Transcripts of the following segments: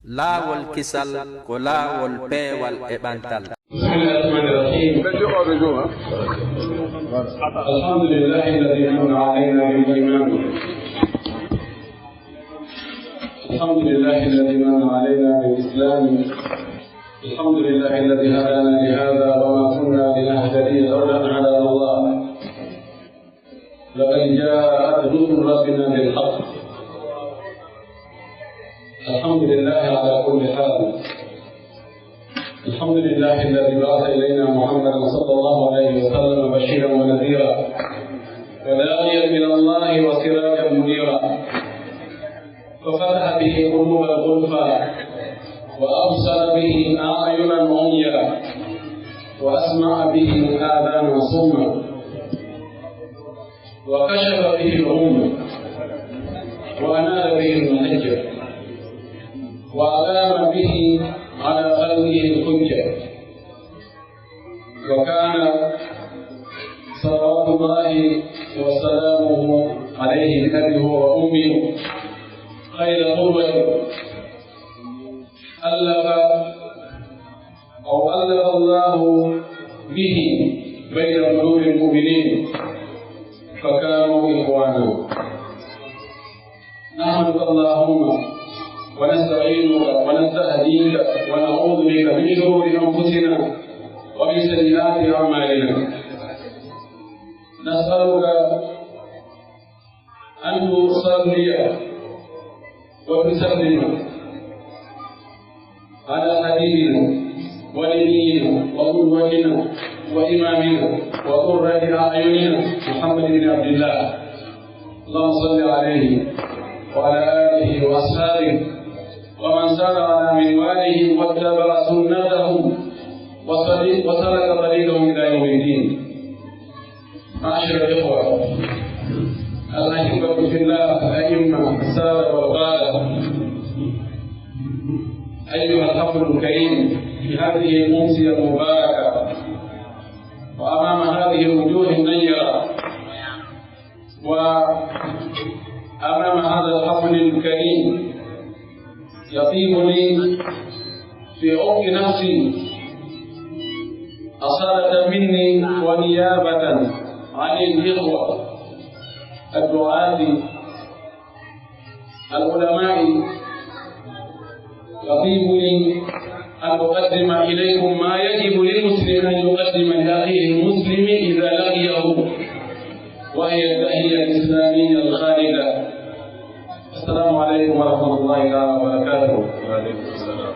laawol kisal ko laawol peewal e ɓantal. Bismillahir Rahmanir Rahim. Alhamdulillahi alladhi an'ama alayna bil iman. Alhamdulillahi alladhi an'ama alayna bil islam. Alhamdulillahi alladhi hadana li hadha wa ma kunna linahtadiya lawla an hadana Allah. Laqad ja'at rusul rabbina bil haqq. الحمد لله على كل حال. الحمد لله الذي بعث إلينا محمدا صلى الله عليه وسلم بشيرا ونذيرا وداعيا إلى الله وسراجا منيرا، ففتح به قلوب الغلفا وأبصر به أعينا عميا وأسمع به آذانا صما وكشف به الغمة وأنال به المحجة وأقام به على خلقه الحجة، وكان صلوات الله وسلامه عليه بأبيه وأمه خير قربة ألف الله به بين قلوب المؤمنين فكانوا إخوانا. نحمدك اللهم ونستعينك ونستهديك ونعوذ بك من شرور انفسنا ومن سيئات اعمالنا. نسالك ان تصلي وتسلم على حبيبنا ونبينا وقدوتنا وامامنا وقرة اعيننا محمد بن عبد الله. اللهم صل عليه وعلى اله واصحابه ومن سار على منواله واتبع سنتهم وسلك طريقهم الى يوم الدين. معاشر الاخوه الاحبه في الله، الائمه الساده والقاده، ايها الحفل الكريم في هذه الامسيه المباركه وامام هذه الوجوه النيره وامام هذا الحفل الكريم، يطيب لي في عمق نفسي أصالة مني ونيابة عن الإخوة الدعاة العلماء، يطيب لي أن أقدم إليكم ما يجب للمسلم أن يقدم لأخيه المسلم إذا لقيه، وهي التحية الإسلامية الخالدة. السلام عليكم ورحمة الله وبركاته. وعليكم السلام.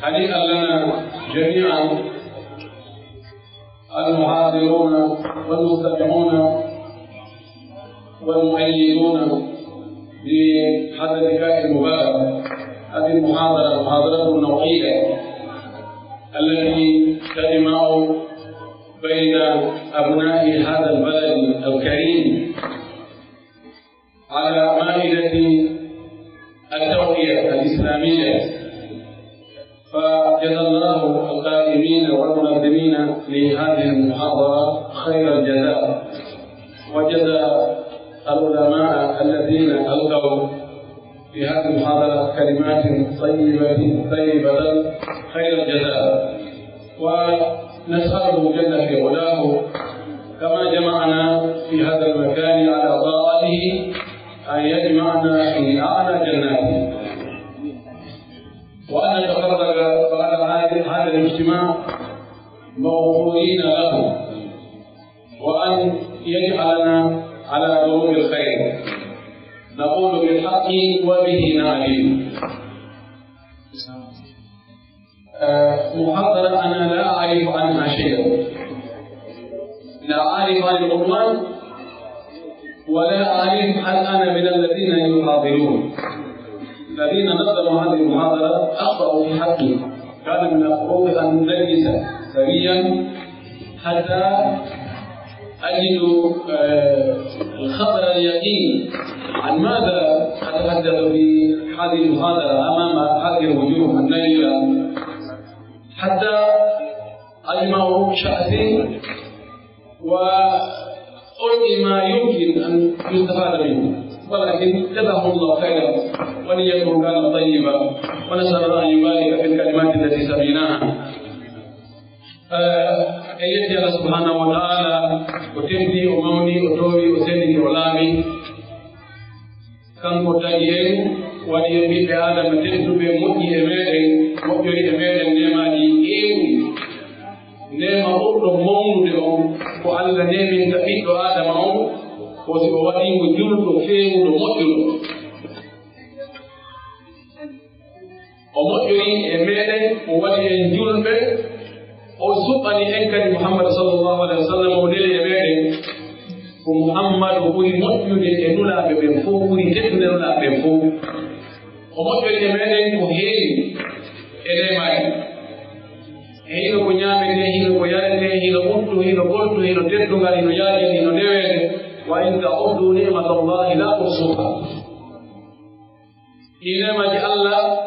هنيئا لنا جميعا المحاضرون والمستمعون والمؤيدون بهذا اللقاء المبارك. هذه المحاضرة النوعية التي تجمع بين أبناء هذا البلد الكريم على مائدة التوعية الإسلامية. فجزا الله القائمين والمنظمين لهذه المحاضرة خير الجزاء، وجزا العلماء الذين ألقوا في هذه المحاضرة كلمات طيبة خير الجزاء. ونسأله جل في علاه كما جمعنا في هذا المكان على طاعته أن يجمعنا في أعلى جناته، وأن نتفرغ بعد هذا الاجتماع موفورين له، وأن يجعلنا على دروب الخير نقول بالحق وبه نعدل. محاضرة أنا لا أعرف عنها شيئا، لا أعرف عن العنوان ولا أعرف هل أنا من الذين يحاضرون. الذين نظموا هذه المحاضرة أخطأوا في حقي. كان من المفروض أن ندرس سويا حتى أجد الخبر اليقين عن ماذا أتحدث في هذه المحاضرة أمام هذه الوجوه النيرة، حتى أجمع شأني وألقي ما يمكن أن يستفاد منه. ولكن جزاهم الله خيرا ونيتهم كانت طيبة ونسأل الله أن يبارك في الكلمات التي سمعناها. أيدي الله سبحانه وتعالى وتبدي وموني وتوبي وسيدي ولامي كان قتاجين ودي بآدم تبدو بمؤي أميرين مؤي أميرين نيما دي إيوي نيما أطلب مونو ديهم وعلى نيمين تبيد آدم وسيبواتي وجلد وفيه ومؤيو ومؤيو أميرين وودي جلد وسبني أنكر محمد صلى الله عليه وسلم ودلي أميرين ومحمد وكل مؤمن ينولا ببنفو وكل تكن ينولا ببنفو ومؤمن يمين وهين إلى ماي هين كنيامين هين كيارين هين أمتو هين قلتو هين تدو هين يارين هين نوين وإن تعودوا نعمة الله لا تحصوها إنما الله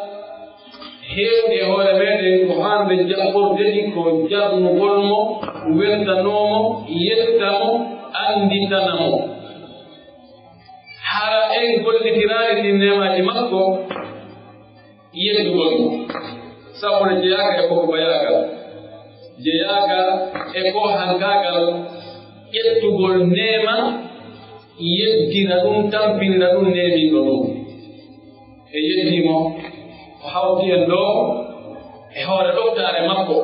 هين يهول مين وحان بالجبر ديكو جابن قلمو ويرتنومو يتمو andi tanamo hara en gollitirade ni nemaji makko yeddugol sabono jeyaga e koko bayagal jeyaga e ko hangagal yettugol nema yeddina ɗum tampinina ɗum nemiɗo ɗum e yeddimo o hawti en ɗo e hoore ɗoftare makko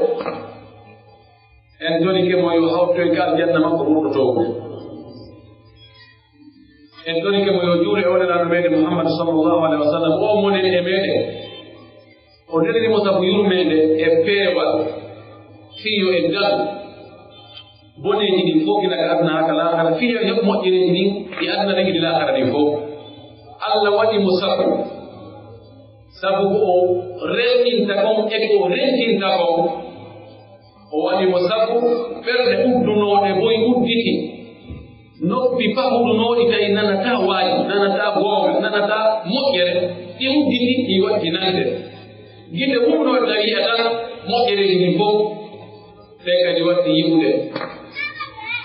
en doni ke mo yo hawtoy ka aljanna makko ɓurɗotogo en doni ke mo yo juure e wonanaɗo meɗen Muhammad sallallahu alaihi wa sallam o monen e meɗen o denirimo sabu yurmede e peewal fiyo e gal boneji ɗin fof gila ka aduna haka lahara fiyo heɓ moƴƴireji ɗin ɗi aduna ɗen ɗi lahara ɗin fof Allah waɗi mo sabu ko o renɗinta kon e ko rentinta kon o waɗi mo sabu ɓerde uddunoɗe boy udditi noppi pahuɗunoɗi tawi nanata waaji nanata gooɓe nanata moƴƴere ɗi udditi ɗi waɗti nande gide wumnoɗe tawi yi'ata moƴƴereji ɗin fof ɓe kadi waɗti yi'ude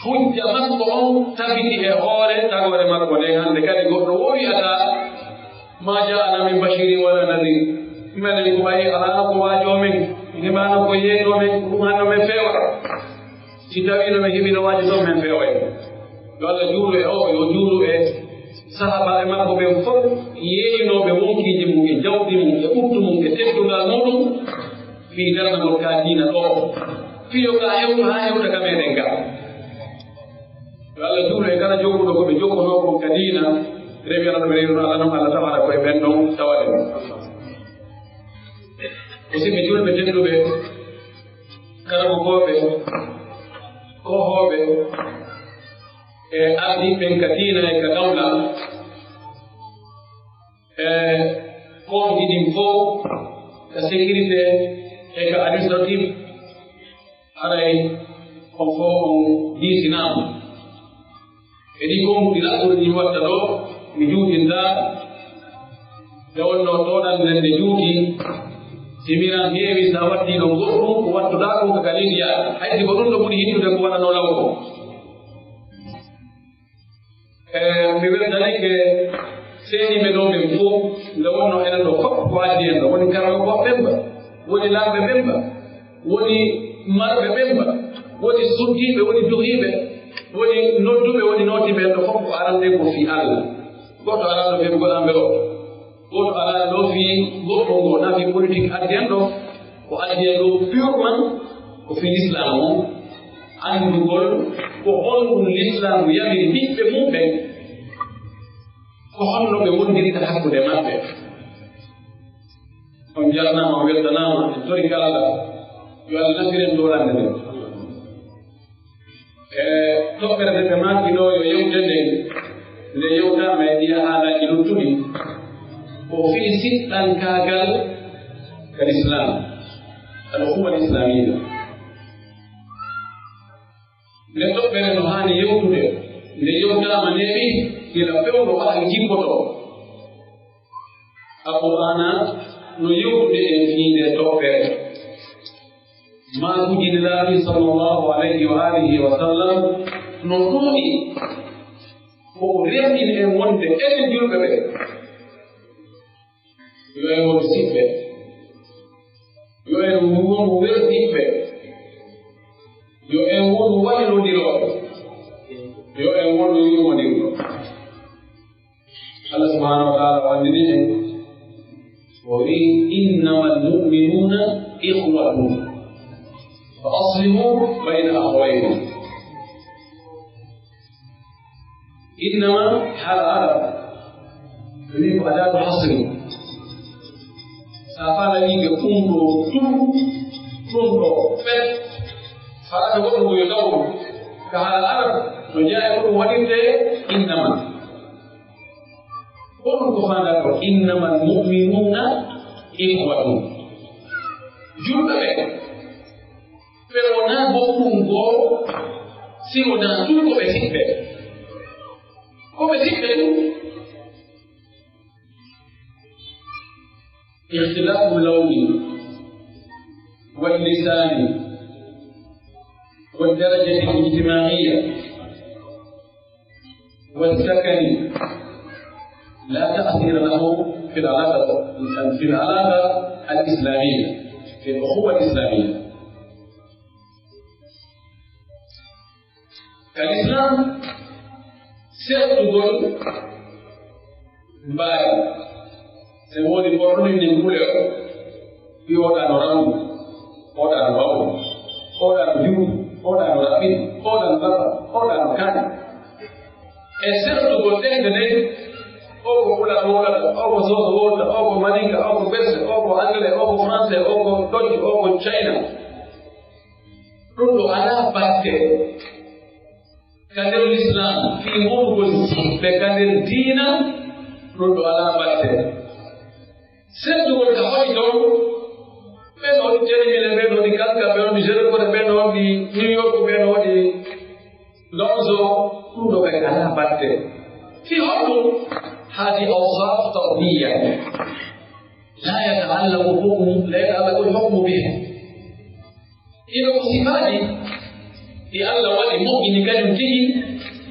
hujja makko on tabiti e hoore tagore makko nden hannde kadi goɗɗo wo wi'ata ma ja'ana min bashirin wala nadir minen ko wayi alaa ko waajomen heɓano ko yeeɗomen ɗum hanno men feewa si tawino min heɓino waaji ɗon men feeway yo Allah juulu e o yo juulu e sahabaɓe makko ɓen fof yeeyinoɓe wonkiji mum e jawɗi mum e ɓurtu mum e teddungal muɗum fi darnagol ka diina ɗo fiyo ka hewto ha hewta ka meɗen ga yo Allah juulu e kala jokkuɗo koɓe jokkono kon ka diina rewi ala ɗo rewno Allah noon Allah tawata koye ɓen ɗon tawaɗen musidɓe julɓe tedduɓe karagogoɓe kohoɓe e ardiɓen ka diina e ka dawla e konji ɗin fof ka sécurité e ka administrative haray on fof on diisinama e ɗi konguɗi laɓɓuɗi ɗi watta ɗo mi juutinta nde wonno toɗan nden nde juuti simiran heewi sa watti ɗon goɗɗum ko wattuɗa ɗum ko galidi yaade haysi ko ɗum ɗo ɓuri hittude ko waɗano law ko mi weltanike seeɗiɓe ɗo ɓen fof nde wonno enen ɗo fof ko addi en ɗo woni karagoɓe ɓemba woni lamɓe ɓemba woni marɓe ɓemba woni suddiɓe woni duhiɓe woni nodduɓe woni notiɓe en ɗo fof ko arande ko fi Allah goɗɗo alaɗo ɓe goɗamɓe o goɗɗo alaɗo ɗo fi goɗɗo ngo nafi politique addi en ɗo ko addi en ɗo purement ko fi l'islam o andugol ko honɗum l'islam yamiri ɓiɓɓe mumɓen ko honno ɓe wondirita hakkude maɓɓe on jarnama o weltanama e tori kala yo Allah nafiren dolande nden e toɓɓere nde ɓe maki ɗo yo yewte nde yewtama e ɗiya haalaji luttuɗi ko fii siɗɗankagal kal islam al ukhwa al islamiyya nde toɓɓere no haani yewtude nde yewtama neɓi gila pewɗo waɗa jippoto alqur'ana no yewtude e fiinde toɓɓere ma kujinilaahi sallllahu alayhi wa alihi wa sallam no ɗuuɗi ko remɗin en wonde enen julɓe ɓe yo en won siɓɓe won werdiɓe yo en won wallodirooɓe yo en won yurmodirɗo. Allah subhanahu wa ta'ala wandini en o wi innama almu'minuna ikhwatun fa aslihu bayna akhawaykum. إنما حال عرب يريد أداة حصر سافر لي كونغو فت فأنا أقول يدور كحال عرب وجاء يقول ولد إنما قلت فانا إنما المؤمنون إخوة جرد فلونا بوكونغو سيونا تلقوا بسيطة come si vede اختلاف اللون واللسان والدرجة الاجتماعية والسكن لا تأثير له في العلاقة الإسلامية في الأخوة الإسلامية. كالإسلام seetugol mbaari se woodi borɗuɗe ngule o wi oɗano randu oɗano bawɗo oɗano juuɗo oɗano raɓɓiɗo oɗano baba oɗano kaane e seetugol ɗende nde oko ɓulata wolata oko soso wolta oko maninka oko berse oko anglais oko français oko dojji oko china ɗum ɗo alaa batte كادر الإسلام في موضوع بكادر الدين رد على باتة سيدنا الكهائي بينه جريمة بينه دي كانكا بينه جريمة بينه دي نيويورك بينه دي لونزو رد على باتة في حكم هذه أوصاف طبيعية لا يتعلق الحكم بها إذا صفاتي di Allah wadi mu'min kadum tigi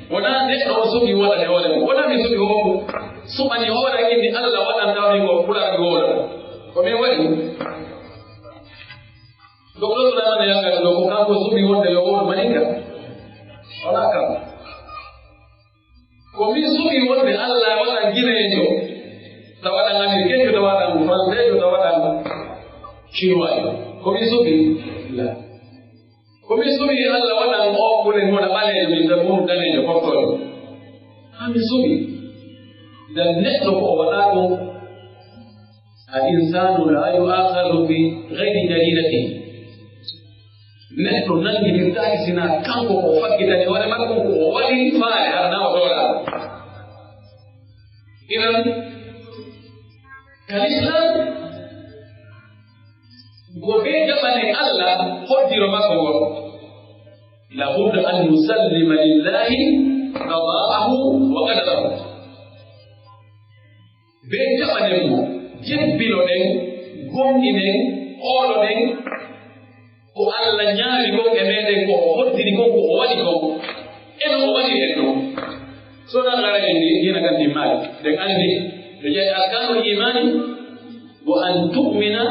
wala neɗɗo subi wala wala wala mi subi homo subani hola kindi Allah wada ndawni ko kula gola ko mi wadi doklo dana ya ga ko kanko subi wonde yo won maninka wala kam ko mi subi wonde Allah wada ginejo tawada ngami kenjo tawada fransejo tawada chiwayo ko mi subi la komi subi Allah waɗan o ɓuren hoɗa ɓaleejo min tan mum daneejo portoɗo hami subi nden neɗɗo ko o waɗa ɗum al insanu la yu'akhadhu bi gayri jaridatihi neɗɗo nangidirtaaki sina kanko ko faggitani hoore makko ko o waɗi faale har nawa ɗoɗaa inan kalislam ko be jaɓani Allah hoddiro makko ngol لابد أن نسلم لله قضاءه وقدره بين جبنمو جبلو دين غومي دين أولو دين ko Allah ñaari ko e meɗen ko hoddiri ko ko waɗi ko en o waɗi en ɗo sona ngara en ni dina kan timmaali ɗen andi ɓe jeeyi arkanul imani wa an tu'mina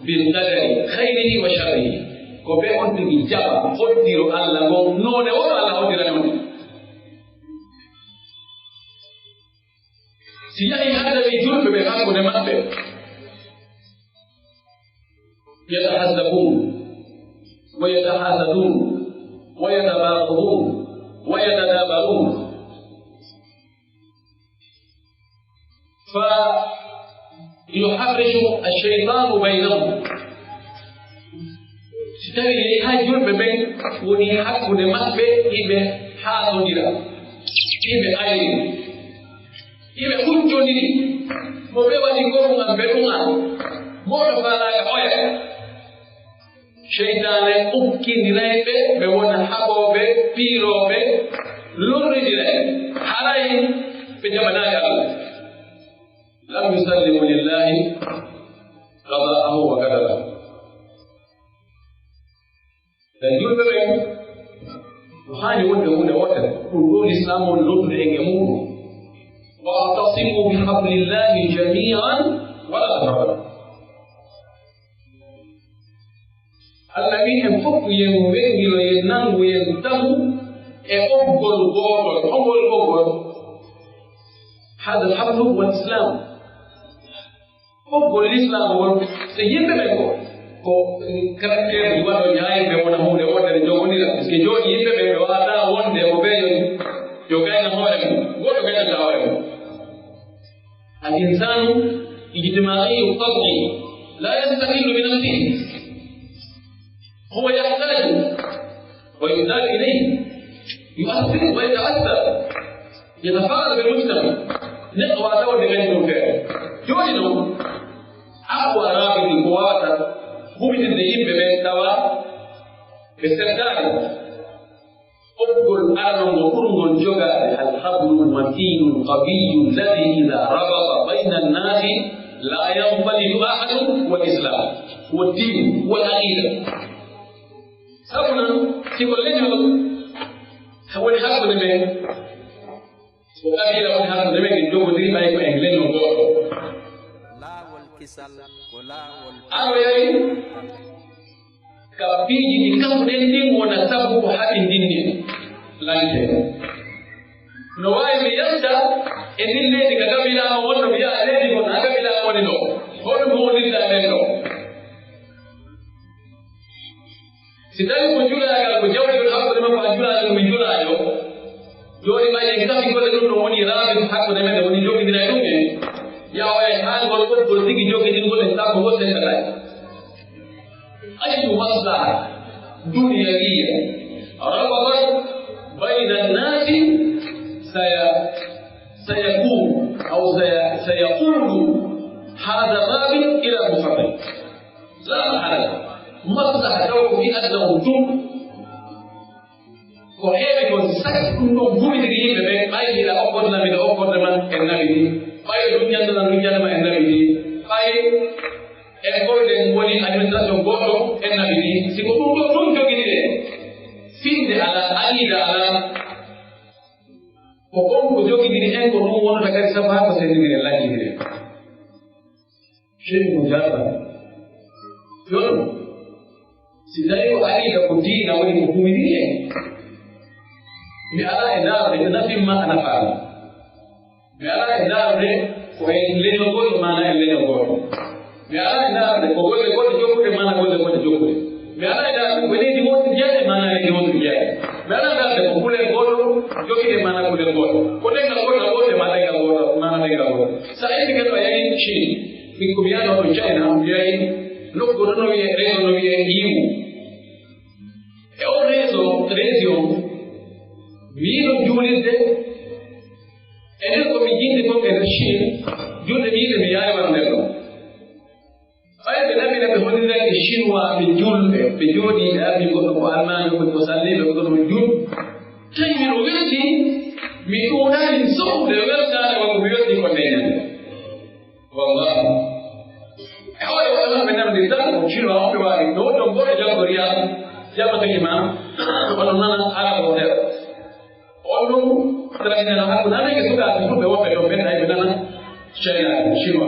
bil qadari khayrihi wa sharrihi ko be on tigi jaɓa hoddiro Allah go noone wono Allah hoddirani on si yahi hada ɓe julɓe ɓe hakkude maɓɓe yatahaddabun wa yatahasadun wa yatabaghdun wa yatadabarun fa yuharrishu ash-shaytanu baynahum tawi ha julɓe ɓen woni hakkude maɓɓe hiɓe haasodira hiɓe ayri hiɓe huccodiri mo ɓe waɗi goruŋal ɓe ɗuŋal moɗo faalaga oya cheytane ukkindirayɓe ɓe wona haɓoɓe piiroɓe lorridiray haray ɓe jaɓanaga Allah lam yusallimu lillahi qada'ahu wa qadarahu dan julɓe ɓen no haani wonde hunde wotere ɗum ɗo l'islam woni lottude enge muɗum wa'tasimu bihablillahi jami'an wala tafarraqu الذين فوق ينبغي وينام وينتم أقبل قول هذا الحبل هو الإسلام. أقبل الإسلام هو سيدنا كاركتر يوالو جاي بمونا هو ده جوني لا كجو يبقى بواتا وان ده وبيجو جوكاي نموذج قول كذا جاوه. الإنسان اجتماعي وطبيعي لا يستقل بنفسه، هو يحتاج ويحتاج إليه، يؤثر ويتأثر، يتفاعل بالمجتمع. نقوى دور بغير مكان جوجنا أقوى رابط القوات هو بتدين ببيت دواء باستخدام أبقل أعلم وقرم الجوغة الحبل المتين القوي الذي إذا ربط بين الناس لا ينفلت أحد، والإسلام والدين والعقيدة. سبنا في كل يوم هو الحق نبيه وقبل أن هذا نبيه الجو دي ما يكون إنجلين وقوله لا والكسل ولا أوي كبيجي كفرني ونسبه حق الدين لانه نواي بيسا إن اللي كقبيلة أول بيا اللي يكون قبيلة أول لو هو اللي تعمله سيدنا كجولا كجولا بالحق لما كجولا كجولا جوري ما يكتب يقول لك إنه مني راب الحق لما ده مني جوكي بنا يومي يا وين حال والقول بولتيكي جوكي دين قول إنسان هو سيكلاي أي مصلحة دنيوية ربطت بين الناس سيكون أو سيقود هذا الرابط إلى المفرط. لا محالة مصلحة لو في أدنى وجود وهي يكون سكت كنتم بومي تجيب ببيت باي إلى أقود لم إلى أقود لما النبي باي دنيا لما النبي باي école de ngoni administration goto en nabidi si ko dum do ton jogide finde ala alida ala ko kon ko jogide en ko dum wona kadi safa ko sedire laji dire shay mujaba yon si dai ko alida ko dina woni ko humidire mi ala ina de nafi ma ana faala mi ala ina de ko en leño goto mana en leño goto mi ala ina de ko golle golle jokkude mana golle golle jokkude mi ala ina de woni di won tiyaade mana di won tiyaade mi ala ina de ko kule goto jokkide mana kule goto ko denga goto goto mana denga goto mana denga goto sa e ke to yayi chi mi ko biya no China yayi no goto no ye rezo no ye iwu e o rezo mi no julide e ko mi jinde ko e chi julde mi yayi wan dello ay be nabi nabi hodira ke shinwa be julbe be jodi abi ko alman ko sallibe ko do jul tay mi ro weti mi ko dali so de welta ko mi weti ko tayna wallahi ay wala be nabi da ko shinwa ko wa do do ko jagoriya jaba ke imam wala nana ala ko de onu tradina na ko nana ke suka ko be wa be do be nay be nana China shinwa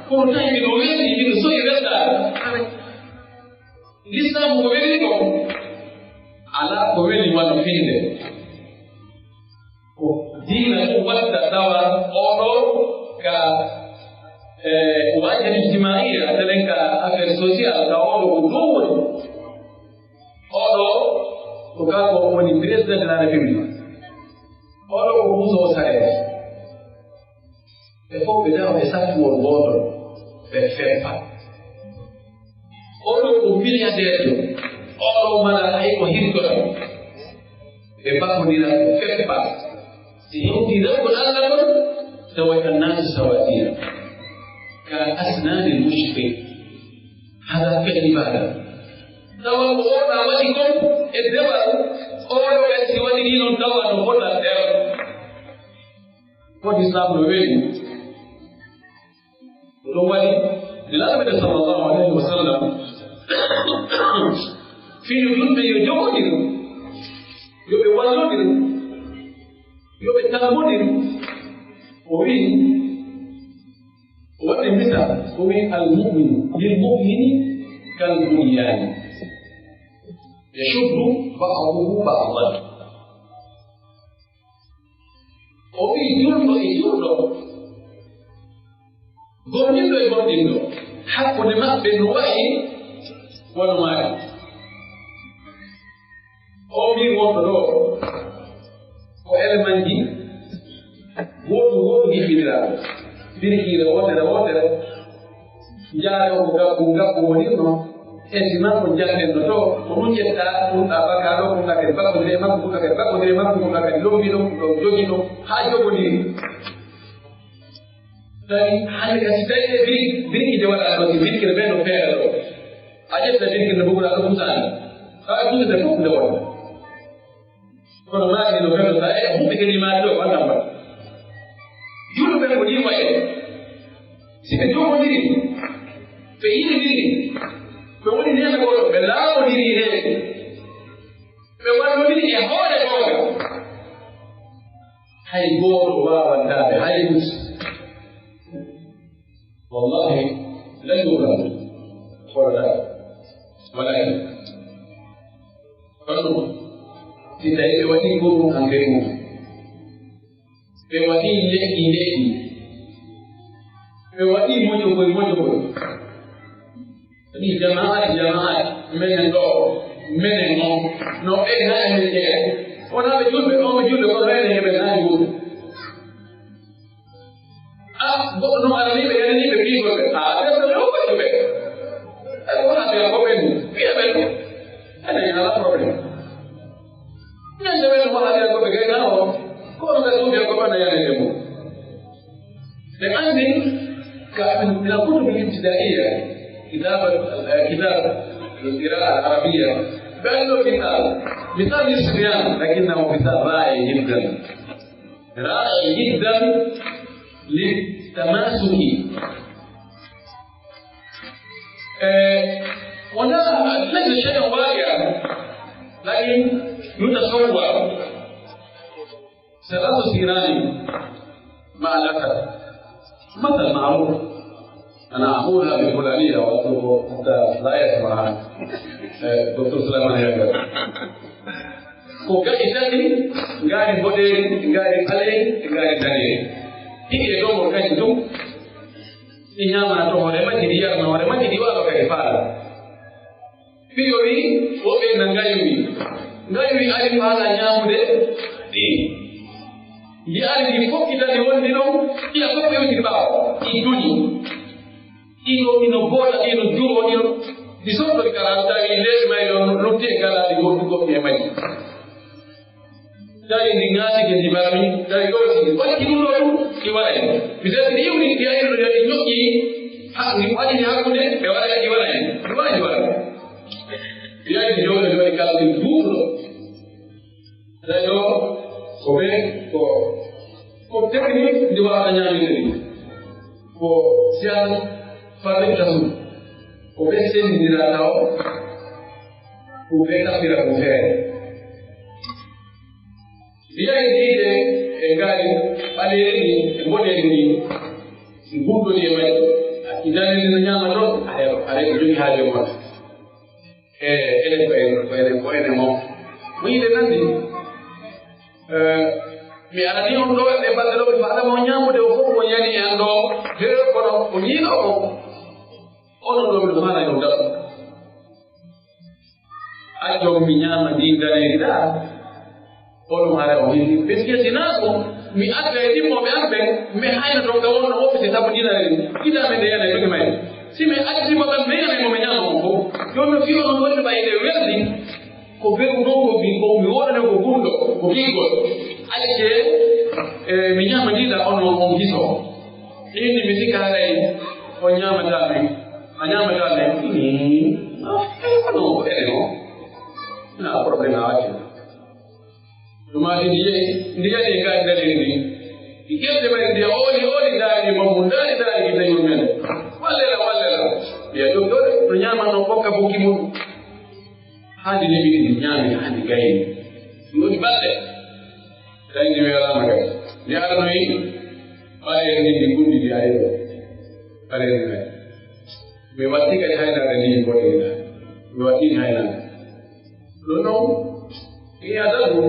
ko tay mi ro weti mi so l'Islam ko ala ko weli wano finde ko dina ko wadda dawa odo ka waja ijtimaiya atalenka affaire sociale ka odo ko dowol odo ko ka ko woni président de la république odo ko muso sare e fo be dawa e satu wol goto be fefa odo ko milliardaire odo mala ay ko hirko e bako dina fefa si yudi ko Allah ko sawat an-nas sawatiya ka asnan al-mushfi hada fi'l ibada dawa oda wadi ko e dewa odo e si wadi ni non dawa no hoda der ko Islam no weli do wadi Nabi sallallahu alaihi wasallam fi yudbe yojodiru yobe walodiru yobe talamodiru owi wadi misa owi al-mu'min lil-mu'mini kal-bunyan يشد بعضه بعضا وفي يجرد ضمن حق لما بين وحي ونمائي وفي وضع وإلمانجي وضع يفيدنا biriki da wata jare ko ga woni no e si ma ko jande no to ko jetta ko abaka do ko ngake ba ko de ma ko ngake ba ko de ma ko ngake lo bi do jogi no ha jogo ni dai hal ga sidai de biriki de wala do biriki de no fere do aje da biriki no bugura do musani ka ku de ko de wala ko ma ni no fere da e hu be ni ma do wala ba Juno per motivo è si vede un diri per il diri per un diri è quello per l'altro diri è per un diri è ora hai goro va andare hai mus wallahi la yura wala wala kalau kita ini wajib guru angkemu pewati leki pewati mojo ni jamaat menen do menen no e na menen ona be julbe ko rene be na yu bo no ani be yani be ki ko be de so ko be ona be ko be ni be ana ya la problem na se be mo la ko be ga no كون مسؤول يقوم يعني لأن من الكتب الابتدائية كتاب القراءة العربية بأنه مثال للصبيان لكنه مثال رائع جدا للتماسك ولا ليس شيء واقع لكن يتصور ثلاث سيران مع الأسد مثل معروف أنا أقولها بالفلانية وأطلب حتى لا يسمعها دكتور سليمان يقول وكأي تاني قاعد بدين قاعد عليه قاعد تاني هي يوم كان يوم إنما نتوه لما جديا ما ولما جديا ولا كيفالا في يومي وبين نعايوي ألف هذا نعمده دي يعني فوق كده اللي هو إلى فوق يوم كده إيدوني إنه بولا إنه جوا إنه disotto il carattere inglese ma non ti cala di corpo che mai dai ingati che di barmi dai cose poi chi non lo chi va bene bisogna dire un indiano di gnocchi ni quasi ne ha con e va bene chi va bene direi di giorno di cala di burro dai no come ko technique di wa nyami ni ko sian fare tasu ko be sen ni la taw ko be ta pira ko fe dia ni de engali pale ni mbode ni ngudo ni mai idani ni nyama do are ko jogi haje mo ele ko mo wi de nandi mi arani on do e badalo be fala mo nyaamu de fo ko yani ando de ko no ko ni no ono do be mana yo da ajo mi nyaama di dare da ono mara o ni peske sinaso mi aka edi mo be ambe me hayna do ga wonno office tabu dina ida me de yana be mai si me ati mo be me yana mo me nyaama ko yo no fi ono wonno bay de weldi ko be ko ko bi ko mi wona ko gundo ko bigo alike minyama dila ono ongiso ini misika rai onyama dale anyama dale no eno na problema wake tuma ndiye ne ga dale ni ikete bari ndiye oli dali mamundali dali kitayo mena wallela ya doktor nyama no boka bukimu hadi ne bi nyama hadi gaini no balle dai ni wala maga ya no yi bare ni di gundi di ayo bare ni me wati ka hayna da ni ko ni me wati hayna lono iya dalu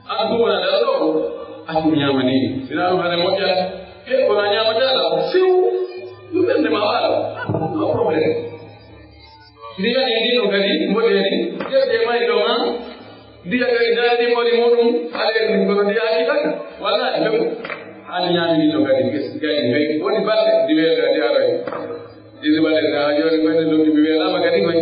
aku na dalu aku nyamani sila ngare moja ko na nyama dala siu yubende mawala no problem dia ni no gadi modeli dia de mai doma dia ga idadi modi modum ale ni ko dia akita wala do ani nyami no gadi gadi be woni balle di be ga dia ray di balle ga jori ko do di be la magadi mai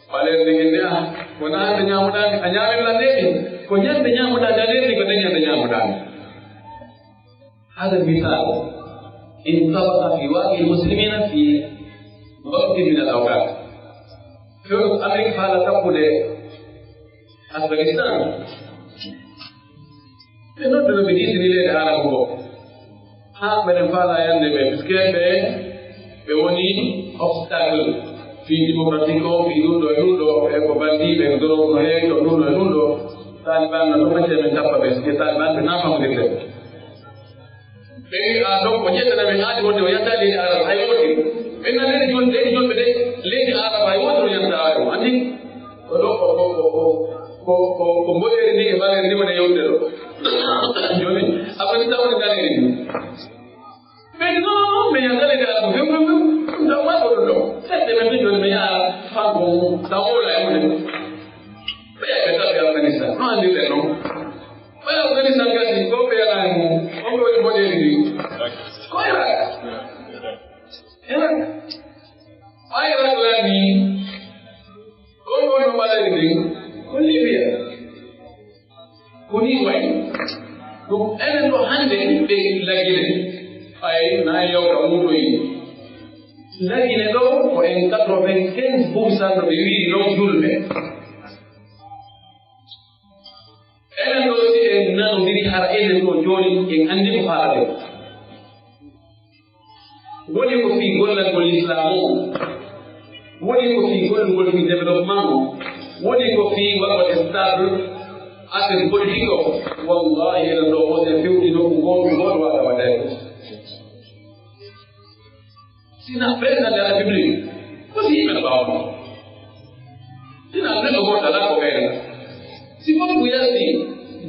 wale dia ko na nyamuda anyami la nebi ko nyande nyamuda dalili ko nyande nyamuda هذا المثال انطبق في واقع المسلمين في وقت من الأوقات. في أمريكا فعلا تقول أفغانستان إنه تلبيني سنيلة العرب هو ها من فعلا يندم بسكيب بوني obstacle في ديمقراطيكو في نودو كوباندي بندرو مهيك نودو طالبان نتوما من تابا بس طالبان بنافع مدرسة Jadi dok punya tanah mengaji bodoh yang tadi di Arab ayo bodoh. Enggak ada jual bede lagi Arab ayo bodoh yang tahu. Anjing dok komboler ini kembali ini mana yang udah. Jadi apa kita mau cari ini? Bego yang tadi di Arab bego dah mana bodoh. Saya memang jual mengaji faham tahu lah yang udah. Saya kata di Afghanistan, mana di sana? Mana Afghanistan kasih kau pernah mau bodoh ini? Kau Iraq, Iraq lagi, kau nombor ini, kau Libya, kau Irak, kau tu hande lagi ni, naik orang mului, lagi ni tu kau engkau provinsi bukan berbeda long julme. Tu si nak diri hari ini tu joli yang andi muharib. Wodi ko fi gollal gol islamu wodi ko fi gollal fi développement wodi ko fi wala stable affaire politique wallahi la do ko fi wudi do ko gol wala wala sina pesa de la biblique ko si me bawo sina ne ko ta la ko bela si ko bu yasi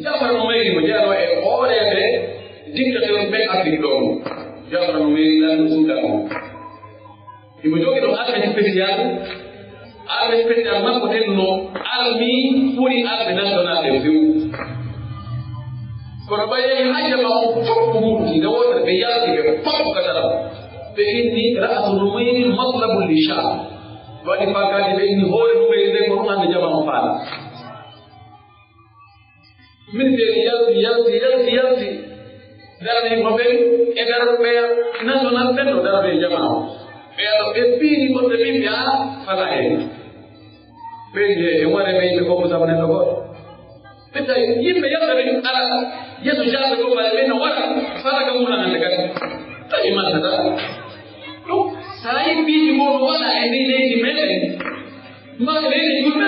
jafar mo meri mo jaro e ore be dictateur be afrique do Jafar Numeri dan Sudan. Ibu jogi do arme spesial mako denno armi puri arme national de viu. Kono baye haja ma fuku ki da wata be yasi be fuku kadara. Be inni ra'su Numeri matlabul lisha. Wadi fakadi be inni hore Numeri de ko an jama fala. Min de yasi Dalam mobil, egar per nasional penuh dalam jamaah. Per pepini pun lebih biar pada ini. Pergi, emang ada yang kau bisa mana kau? Betul, ini biar dari arah. Yesus jatuh kau balik mana orang? Salah kamu nak dekat. Tapi mana dah? Lu, saya pergi mau orang ini di mana? Mak ini di mana?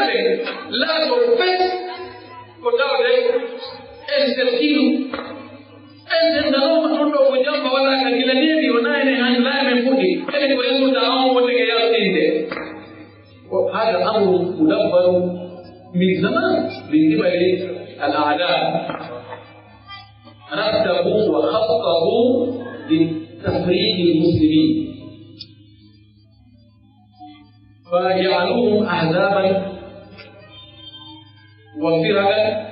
Lalu korpes, kau tahu deh, eskertilu. Ente ndaro matondo kujamba wala kakila nini wanaye hanjala mfudi ili kwa hiyo dawa wote yasinde وهذا امر مدبر من زمان من قبل الاعداء رتبوا وخططوا لتفريق المسلمين فجعلوهم احزابا وفرقا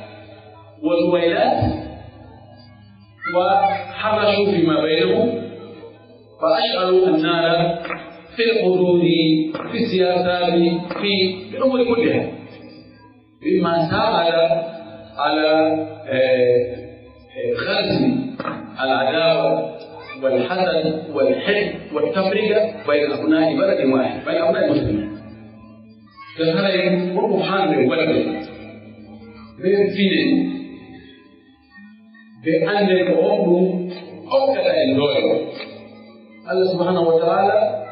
وزويلات وحملوا فيما بينهم فأشعلوا النار في الحدود في السياسات في الأمور كلها مما ساعد على غزو العداوة والحسد والحقد والتفرقة بين أبناء بلد واحد بين أبناء المسلمين. فهذا يقول حامل ولد من فينا بأن الأمر أوكل الدولة. الله سبحانه وتعالى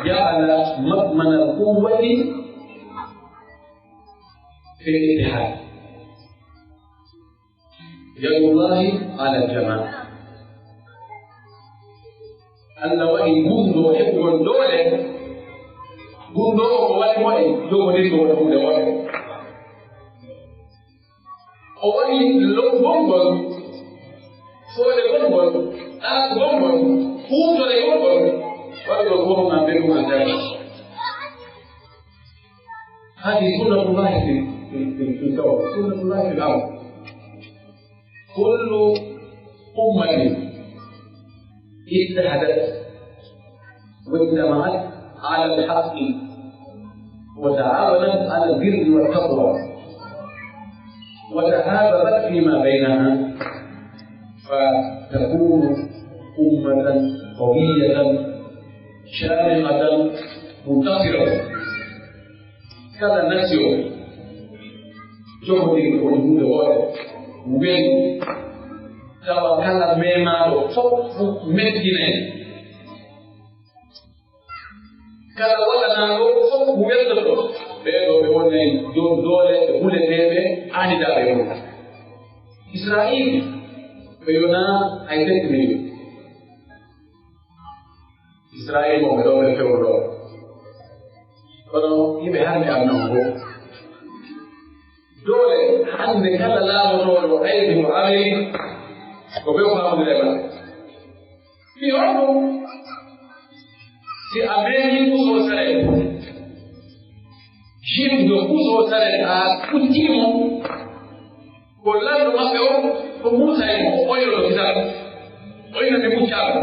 جعل مضمن القوة في الاتحاد. يد الله على الجماعة. الله وإن منذ حفظ الدولة bundo ko wadi mo e jogo ni ko ko de wadi o wadi lo bongo so de bongo a bongo fundo de bongo wadi lo bongo na be ko na هذه سنة الله في الكون سنة الله في الأرض كل أمة اتحدت واجتمعت على الحق وتعاونت على البر والتقوى وتهابت فيما بينها فتكون أمة قوية شامخة منتصرة كذا نسيو جهدي والجود غير وبين كذا كذا مما فوق مدينة كذا ولا نارو فوق وبين بيرو بيقولين دولة بقولة نبي أني دا بيقول إسرائيل بيقولنا أيتك ميو إسرائيل مو بدو بيقولوا kono yimɓe hande annango dole hande kala laamotoɗo aydi mo amérique ko ɓe famdirema mi on ɗum si a meeñi puso saret jimɗo puso saret a puttimo ko lanɗo maɓɓe o ko muusa en o oynoɗo kitab oyno mi muccama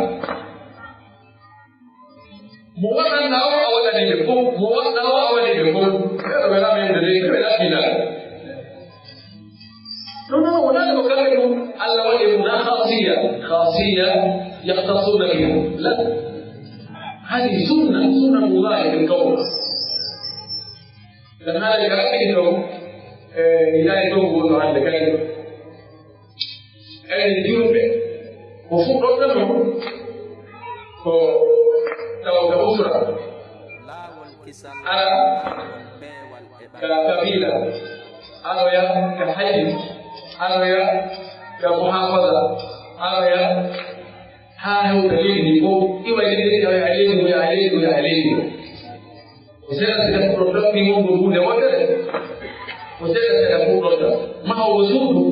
mo waɗanta o a waɗaniɓe fof mo waɗɗa o a waɗiɓe fof ɓeɗo ɓe lamende de ɓe laɓɓinal non wonani ko kamɓe ɗum allah waɗi ɗum na khasiya yahtasuna biha la hadi sunnatullahi fi lkawn dan haala ka raɓɓiɗi ɗo ilahi dow gonno hande kadi enen julɓe ko fuɗɗoɗɗano ko tawa usra ala كقبيلة أرويا كحي أرويا كمحافظة أرويا ها هو دليل يقول إيوه يدري يا وسيرة سيدة بروتوك نيمون بقول وكذا وسيرة سيدة بروتوك ما هو وجوده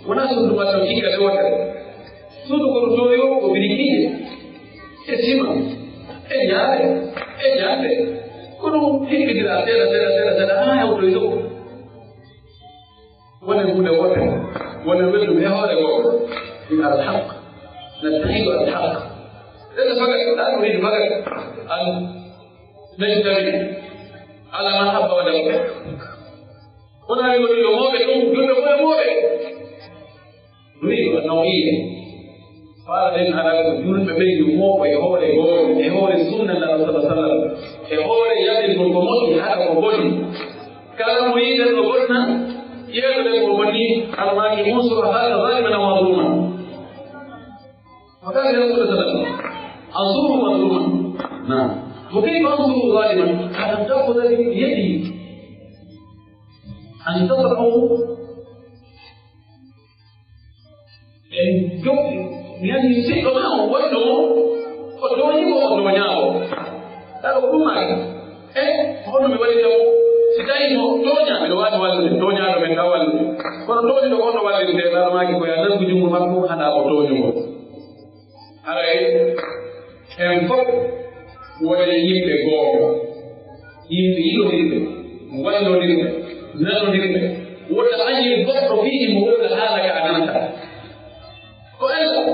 وناسود ما توكيك لوكذا سود كروتويو وبريكية اسمه إجابة كلهم هيك كده سيرة هو دويدو ولا نقول ولا نقول يا هذا هو إلى الحق نستعيد الحق ليس فقط لا نريد فقط أن نجتمع على ما حب ودمه هنا يقول له موبي نريد النوعية قال إن هذا يقول بين موبي يهور السنة الله صلى الله عليه وسلم يهور يد المقامات هذا مبني كلام يد المبنى يد المبني أما يمسر هذا ظالما ومظلوما وكان يقول صلى الله عليه وسلم أنصره مظلوما نعم وكيف أنصره ظالما أن تأخذ بيدي أن تضعه يعني يسيء معه وجهه Kalau rumah, kalau membeli jauh, sedai mau donya, donya ada mengawal. Kalau donya itu kalau wali itu dalam lagi kau yang tujuh rumahku ada auto juga. Ada empok, wali ini begong, ini ilo ini, wali ini, nano ini, wala aji bakro fihi muda hala ke ananta. Kau elok,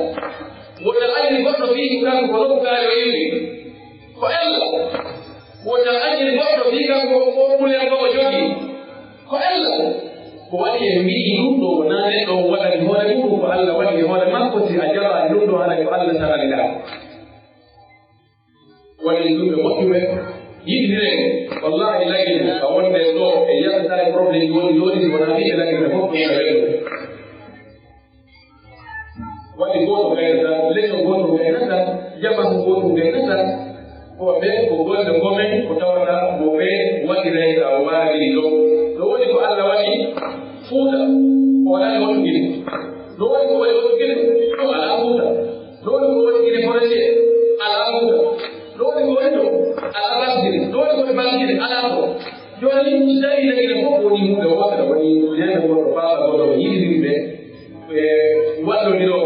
wala aji bakro fihi kan kalau kau ini. فإلا وتأجل البحر فيك وقول يا بابا جوجي فإلا وأن يهميه يوضو ونانئه ولا يهون يوضو فألا ولا يهون ما قلت أجرى يوضو على فألا سنة لله ولا يوضو مطمئ يدري والله لكن أولا يوضو إياه تاري بروبلي يوضي ونانئه لكن يفوق يوضو وأن يقولوا غيرتا ليس يقولوا غيرتا جبه يقولوا غيرتا وبين وقول لقومين وتولا وبين وإليه أوالي له لو يقول الله ولي فودا ولا يقول كذي لو يقول كذي هو على فودا لو يقول كذي فرشة على فودا لو يقول على راسه لو يقول bangide ala ko joni dari lagi ko woni mu do wala woni yana ko ba ko do yidi be wado ni do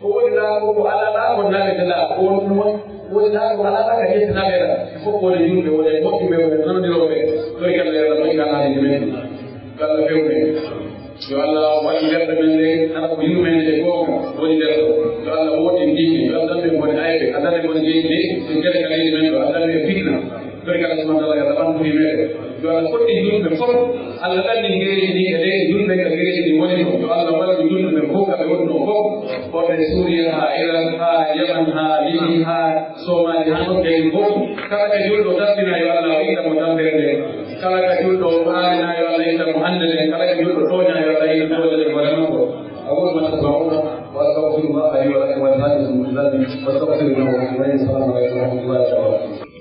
ko woni la ko ala la ko na be la ko no woni la ko ala la ka yesi na be ko ko ni yimbe wala ko be no ni do be to ikal le la ko kana ni be kala be yo Allah wadi der men le ana ko yimbe men le ko woni der yo Allah wodi ndiki yo Allah be woni aybe Allah be woni jeede ko gere kala ni men do Allah be fitna to ikal subhanahu wa ta'ala ban ko yimbe yo Allah ko ti yimbe fop Allah tan ni ngere ni ede yimbe ka ngere ni woni ko yo Allah wala yimbe ko ka be wonno fop ko be Suriya ha Iran ha Yemen ha Libya ha Somalia ha no be ko kala ka yuldo tabina yo Allah ida mo tambere kala ka yuldo ana yo Allah ida mo handele kala ka yuldo tonya yo Allah ida mo dole wala no أقول ما تسمعون وأستغفر الله لي ولكم ولهذه المسلمين واستغفر له ولكم السلام عليكم ورحمة الله وبركاته.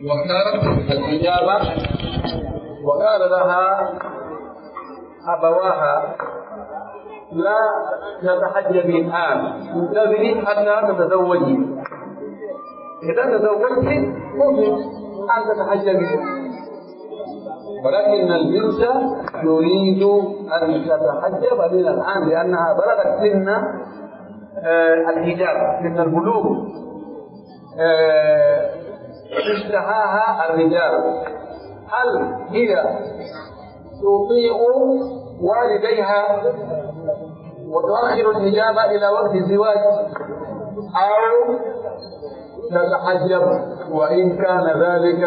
واختارت الإجابة وقال لها أبواها لا تتحجبي الآن انتظري حتى تتزوجي إذا تزوجت ممكن أن تتحجبي ولكن البنت تريد أن تتحجب من الآن لأنها بلغت سن الحجاب سن البلوغ اشتهاها الرجال. هل هي تطيع والديها وتؤخر الحجاب إلى وقت الزواج أو تتحجب وإن كان ذلك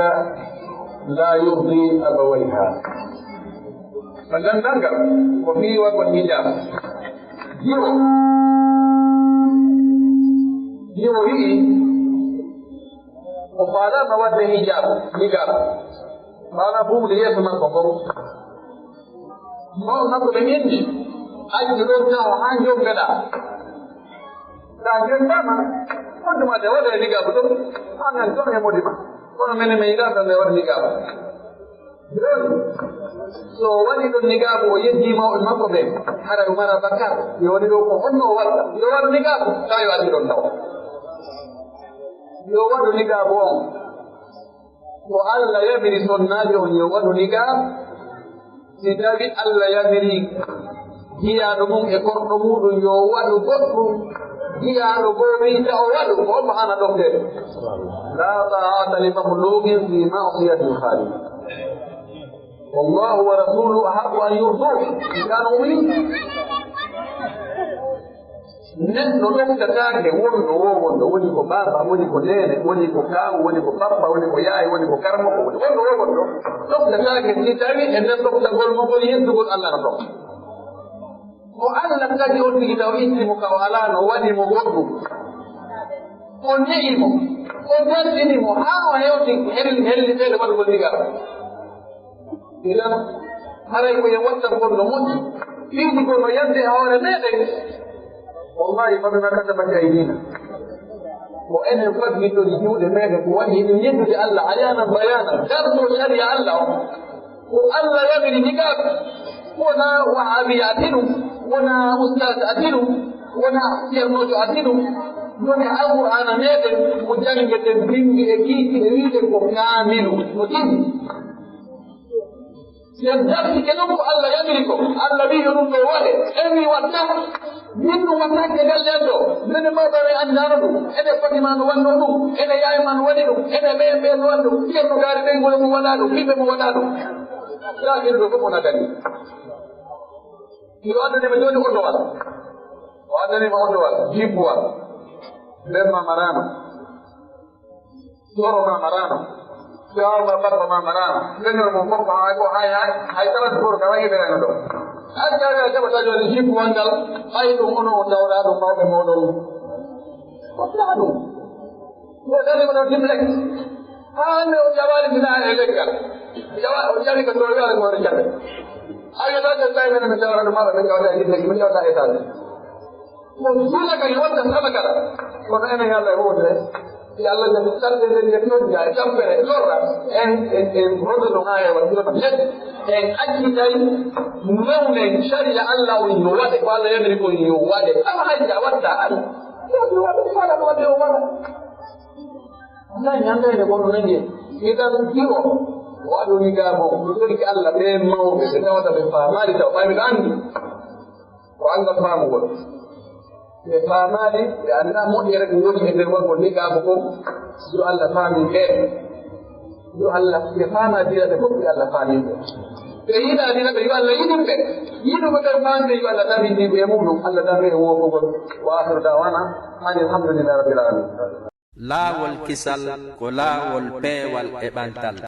لا يرضي أبويها؟ فلن ننقل وفي وقت الحجاب يوهي وقال مواد الحجاب نقال قال بوم لي ثم قبروا ما نقول مني أجلون جاو عن يوم كذا لكن ما كنت ما جواد الحجاب تو أنا كم يوم دي ما كنا من ميدا كنا جواد الحجاب so wani don niqab o yeddi ma o makko be hara umara bakar yo woni do ko honno walla yo wadu niqab tayo adi don taw yo wadu niqab o ko alla yamiri sonnaji on yo wadu niqab si tawi alla yamiri hiyaɗo mum e korɗo muɗum yo waɗu goɗɗum hiyaɗo bo wiita o waɗu ko on hana ɗofdede la ta'ata li makhluqin fi ma'siyati al-khaliq والله ورسوله أحق أن يرضوه إن كانوا مؤمنين. نحن نفتتاك ونو وني كو بابا وني كو نene وني كو كاو وني كو بابا وني كو ياي وني كو كرمو ونو نفتتاك في تاني أن نفتتاك المقول ينتقل الله نفتتاك وأن تجي أولي لو إسمك وعلى وني مغضو ونعمو ونسلمو ها وهيوتي هل تيل ودو النقاب إذا هذا يقول يوتر كل موت فيه كل يدي هؤلاء نادي والله فبما كتبت أيدينا وأن الفرد يدري يجود ماذا وأن يجد الله عيانا بيانا درس شريع الله والله يبني نقاب ونا وعابي أتنو ونا أستاذ أتنو ونا سيرنوج أتنو ونا القرآن نادي مجانب تنبين أكيد يريد كامل متين ينتهي كلامه الله يملكه الذي يرد وله أمي واتاه منه واتاه كجل يده من ما بره أنجاره إذا فتمان وانه إذا يايمان ولده إذا بين ولده كيف نقارن بين ولده ولده كيف مولده لا يرد كمونا كني يوادني من دون أردوال وادني ما أردوال جيبوال بما مرانا صورنا مرانا Siapa bapak marah, dengar ngomong aku hai terus berkali dengan itu. Ajar aja bahasa Jawa di Puangal, hai tu mono daura tu mau mono. Apa tu? Kita ni mana dimlek? Ane Jawa ni kita elegan. Jawa jadi keluarga orang orang Jawa. Ayo dah saya mana macam orang mana macam ada dimlek macam ada itu. Mula kali waktu sama kala. Kau ni yang Allah boleh. Ya Allah jadi satu dari itu dia sampai lorra en rodo naya waktu itu en aji dari mula syariat Allah ini wajib Allah yang beri kau ini wajib apa aja wajib ya wajib mana wajib mana nah yang ada kau nanti إذا نجيبه وأدو نجابه يقولك الله بين موت سنوات بفهمالي توقعي بالعندي وعند فهمه بفهمالي لأننا مؤيرك نقول من الوقت نجابكم سؤال الله فهمي كيف سؤال الله بفهمة دي تكون الله فهمي إذا أدينا بيقول الله يدمك يدمك الفهم بيقول الله تبي دي بيمونه الله تبي هو فوق وآخر دعوانا أن الحمد لله رب العالمين لا والكسل كلا والبي والإبانتال